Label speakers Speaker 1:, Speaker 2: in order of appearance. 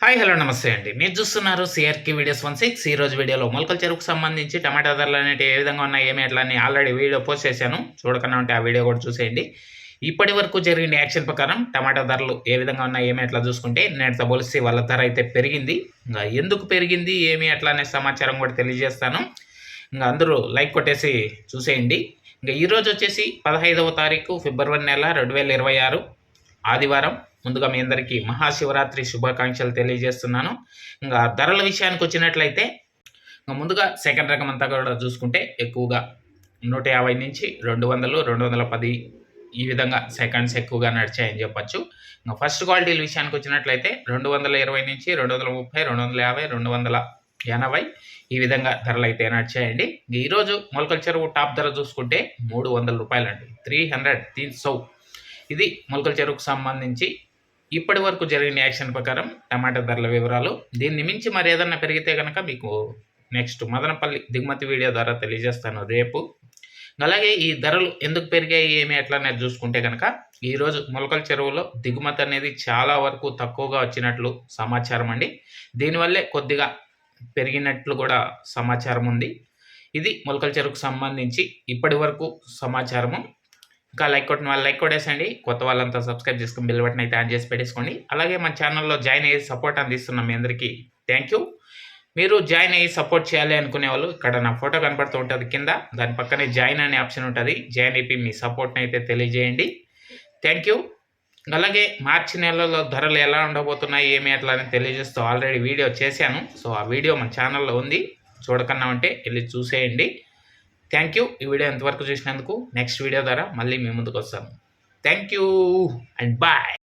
Speaker 1: Hi hello నమస్తే అండి. మీరు చూస్తున్నారు సిఆర్కే వీడియోస్ 16. ఈ రోజు వీడియోలో మొలకల చెరువుకు సంబంధించి టమాటా ధరలు అనేవి ఏ విధంగా ఉన్నాయి, ఏమి ఎట్లా అని ఆల్రెడీ వీడియో పోస్ట్ చేశాను. చూడకన్నా ఉంటే ఆ వీడియో కూడా చూసేయండి. ఇప్పటి వరకు జరిగిన యాక్షన్ ప్రకారం టమాటా ధరలు ఏ విధంగా ఉన్నాయి, ఏమి ఎట్లా చూసుకుంటే నేటితో పోలిస్తే వాళ్ళ ధర అయితే పెరిగింది. ఇంకా ఎందుకు పెరిగింది, ఏమి ఎట్లా అనే సమాచారం కూడా తెలియజేస్తాను. ఇంకా అందరూ లైక్ కొట్టేసి చూసేయండి. ఇంకా ఈరోజు వచ్చేసి 15వ తారీఖు ఫిబ్రవరి నెల 2026 ఆదివారం. ముందుగా మీ అందరికీ మహాశివరాత్రి శుభాకాంక్షలు తెలియజేస్తున్నాను. ఇంకా ధరల విషయానికి వచ్చినట్లయితే ముందుగా సెకండ్ రకం అంతా కూడా చూసుకుంటే ఎక్కువగా 150 నుంచి 200, 210 ఈ విధంగా సెకండ్స్ ఎక్కువగా నడిచాయని చెప్పచ్చు. ఇంకా ఫస్ట్ క్వాలిటీల విషయానికి వచ్చినట్లయితే 220 నుంచి 230, 250, 280 ఈ విధంగా ధరలు అయితే నడిచాయండి. ఈరోజు మొలకల చెరువు టాప్ ధర చూసుకుంటే 300 రూపాయలండి, 300 ఇది మొలకల చెరువుకు సంబంధించి ఇప్పటి వరకు జరిగిన యాక్షన్ ప్రకారం టమాటా ధరల వివరాలు. దీన్ని మించి మరి ఏదన్నా పెరిగితే కనుక మీకు నెక్స్ట్ మదనపల్లి దిగుమతి వీడియో ద్వారా తెలియజేస్తాను రేపు. అలాగే ఈ ధరలు ఎందుకు పెరిగాయి, ఏమి ఎట్లా అనేది చూసుకుంటే కనుక ఈరోజు మొలకల చెరువులో దిగుమతి అనేది చాలా వరకు తక్కువగా వచ్చినట్లు సమాచారం అండి. దీనివల్లే కొద్దిగా పెరిగినట్లు కూడా సమాచారం ఉంది. ఇది మొలకల చెరువుకు సంబంధించి ఇప్పటి వరకు సమాచారము. ఇంకా లైక్ కొట్టిన వాళ్ళు లైక్ కొట్టేసండి, కొత్త వాళ్ళంతా సబ్స్క్రైబ్ చేసుకుని బెల్ బటన్ అయితే ఆన్ చేసి పెట్టేసుకోండి. అలాగే మన ఛానల్లో జాయిన్ అయ్యి సపోర్ట్ అందిస్తున్నాం మీ అందరికీ థ్యాంక్ యూ. మీరు జాయిన్ అయ్యి సపోర్ట్ చేయాలి అనుకునే వాళ్ళు ఇక్కడ నా ఫోటో కనపడుతూ ఉంటుంది కింద, దాని పక్కనే జాయిన్ అనే ఆప్షన్ ఉంటుంది. జాయిన్ అయిపోయి మీ సపోర్ట్ని అయితే తెలియజేయండి. Thank you. అలాగే మార్చి నెలలో ధరలు ఎలా ఉండబోతున్నాయి, ఏమి అట్లా అని తెలియజేస్తూ ఆల్రెడీ వీడియో చేశాను. సో ఆ వీడియో మన ఛానల్లో ఉంది, చూడకన్నా ఉంటే వెళ్ళి చూసేయండి. Thank you. ఈ వీడియో ఎంతవరకు చూసినందుకు. నెక్స్ట్ వీడియో ద్వారా మళ్ళీ మీ ముందుకు వస్తాను. Thank you and bye.